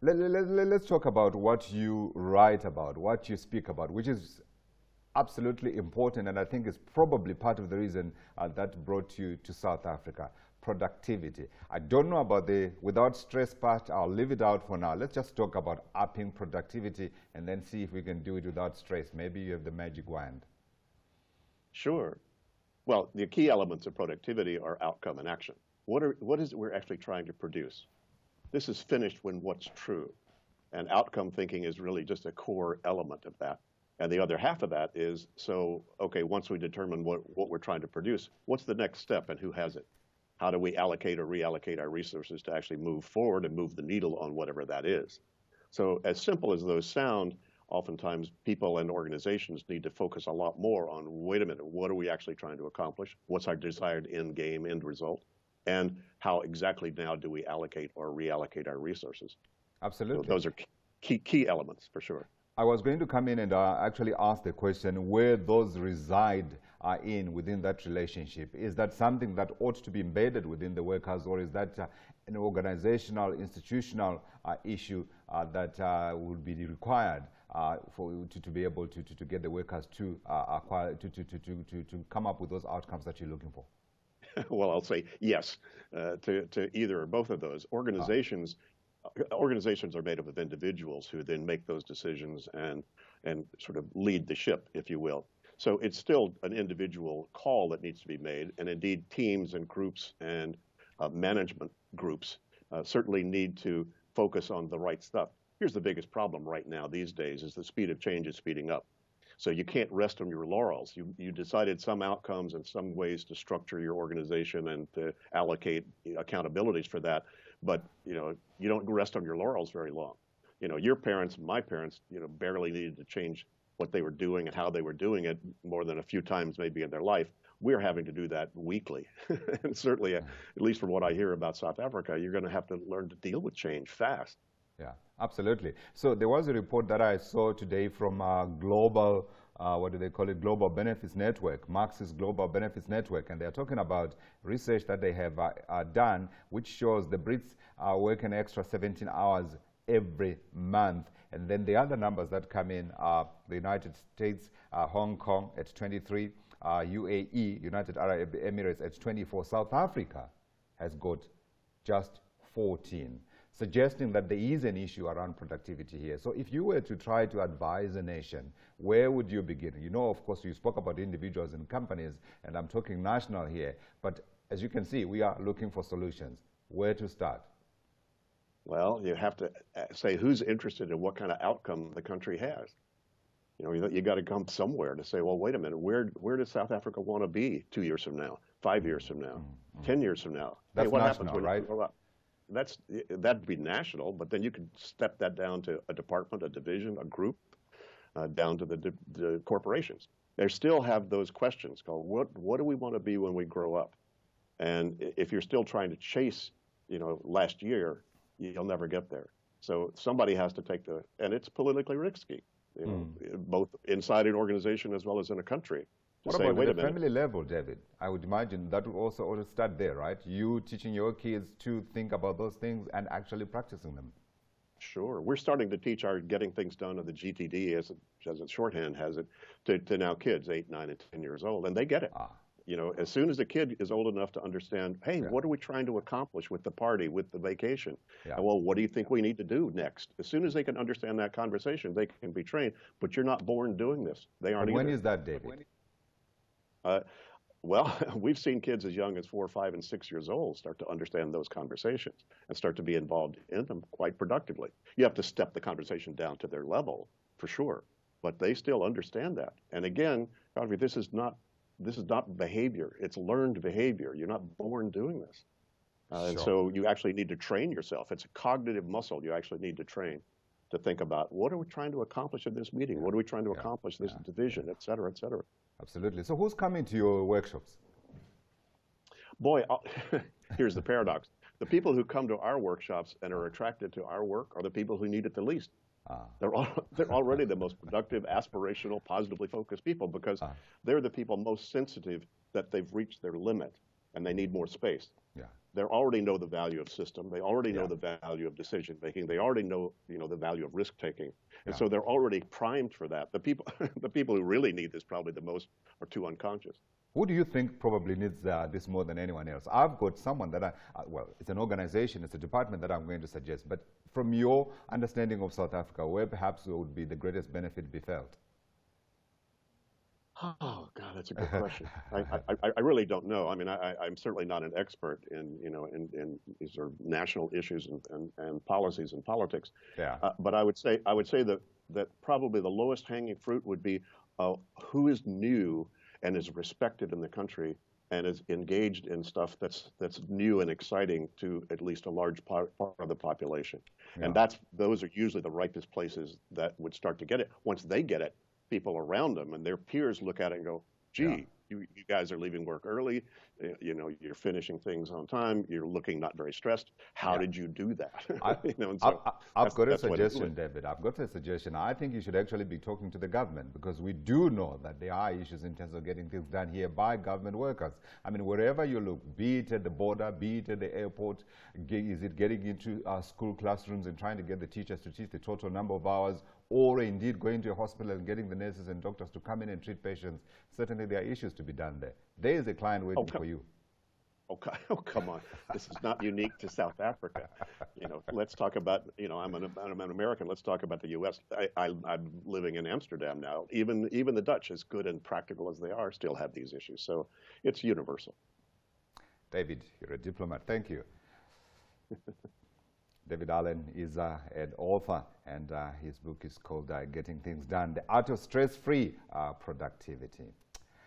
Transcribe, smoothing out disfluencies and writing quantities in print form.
Let's talk about what you write about, what you speak about, which is absolutely important, and I think is probably part of the reason that brought you to South Africa. Productivity. I don't know about the without stress part. I'll leave it out for now. Let's just talk about upping productivity and then see if we can do it without stress. Maybe you have the magic wand. Sure. Well, the key elements of productivity are outcome and action. What is it we're actually trying to produce? This is finished when what's true. And outcome thinking is really just a core element of that. And the other half of that is, so, okay, once we determine what we're trying to produce, what's the next step and who has it? How do we allocate or reallocate our resources to actually move forward and move the needle on whatever that is? So as simple as those sound, oftentimes people and organizations need to focus a lot more on, wait a minute, what are we actually trying to accomplish? What's our desired end game, end result? And how exactly now do we allocate or reallocate our resources? Absolutely. So those are key elements for sure. I was going to come in and actually ask the question where those reside within that relationship. Is that something that ought to be embedded within the workers, or is that an organizational, institutional issue that will be required to be able to get the workers to acquire, to come up with those outcomes that you're looking for? Well, I'll say yes to either or both of those. Organizations are made up of individuals who then make those decisions and sort of lead the ship, if you will. So it's still an individual call that needs to be made, and indeed teams and groups and management groups certainly need to focus on the right stuff. Here's the biggest problem right now these days is the speed of change is speeding up. So you can't rest on your laurels. You decided some outcomes and some ways to structure your organization and to allocate accountabilities for that. But you don't rest on your laurels very long. Your parents, my parents, barely needed to change what they were doing and how they were doing it more than a few times maybe in their life. We're having to do that weekly. And certainly, at least from what I hear about South Africa, you're going to have to learn to deal with change fast. Yeah, absolutely. So there was a report that I saw today from Global, what do they call it, Global Benefits Network, Marxist Global Benefits Network, and they're talking about research that they have done, which shows the Brits work an extra 17 hours every month. And then the other numbers that come in are the United States, Hong Kong at 23, UAE, United Arab Emirates at 24. South Africa has got just 14. Suggesting that there is an issue around productivity here. So if you were to try to advise a nation, where would you begin? Of course, you spoke about individuals and companies, and I'm talking national here. But as you can see, we are looking for solutions. Where to start? Well, you have to say who's interested in what kind of outcome the country has. You got to come somewhere to say, well, wait a minute, where does South Africa want to be 2 years from now, 5 years from now, 10 years from now? That's what national, happens when right? you grow up? That'd be national, but then you could step that down to a department, a division, a group, down to the corporations. They still have those questions called what do we want to be when we grow up? And if you're still trying to chase, last year, you'll never get there. So somebody has to take and it's politically risky, both inside an organization as well as in a country. What about at the family level, David? I would imagine that would also start there, right? You teaching your kids to think about those things and actually practicing them. Sure. We're starting to teach our getting things done of the GTD, as its shorthand has it, to now kids 8, 9, and 10 years old, and they get it. As soon as the kid is old enough to understand, hey, what are we trying to accomplish with the party, with the vacation? And, well, what do you think we need to do next? As soon as they can understand that conversation, they can be trained. But you're not born doing this. They aren't either. When is that, David? Well, we've seen kids as young as 4, 5, and 6 years old start to understand those conversations and start to be involved in them quite productively. You have to step the conversation down to their level, for sure, but they still understand that. And again, Godfrey, this is not behavior. It's learned behavior. You're not born doing this. And so you actually need to train yourself. It's a cognitive muscle you actually need to train to think about what are we trying to accomplish in this meeting? What are we trying to accomplish this division, et cetera, et cetera. Absolutely. So who's coming to your workshops? Boy, here's the paradox. The people who come to our workshops and are attracted to our work are the people who need it the least. They're already the most productive, aspirational, positively focused people because they're the people most sensitive that they've reached their limit and they need more space. they already know the value of system. They already know the value of decision making. They already know, the value of risk taking. And so they're already primed for that. The people, the people who really need this probably the most are too unconscious. Who do you think probably needs this more than anyone else? I've got someone that well, it's an organization, it's a department that I'm going to suggest. But from your understanding of South Africa, where perhaps would be the greatest benefit be felt? Oh God, that's a good question. I really don't know. I mean, I'm certainly not an expert in in these sort of national issues and policies and politics. Yeah. But I would say that probably the lowest hanging fruit would be who is new and is respected in the country and is engaged in stuff that's new and exciting to at least a large part of the population. Yeah. And those are usually the ripest places that would start to get it. Once they get it, people around them and their peers look at it and go, gee, you guys are leaving work early. You're finishing things on time. You're looking not very stressed. How did you do that? I've got a suggestion, David. I've got a suggestion. I think you should actually be talking to the government, because we do know that there are issues in terms of getting things done here by government workers. I mean, wherever you look, be it at the border, be it at the airport, is it getting into school classrooms and trying to get the teachers to teach the total number of hours, or indeed going to a hospital and getting the nurses and doctors to come in and treat patients? Certainly there are issues to be done there. There is a client waiting for you. Okay. Oh, come on. This is not unique to South Africa. Let's talk about, I'm an American. Let's talk about the U.S. I'm living in Amsterdam now. Even the Dutch, as good and practical as they are, still have these issues. So it's universal. David, you're a diplomat. Thank you. David Allen is an author, and his book is called Getting Things Done, The Art of Stress-Free Productivity.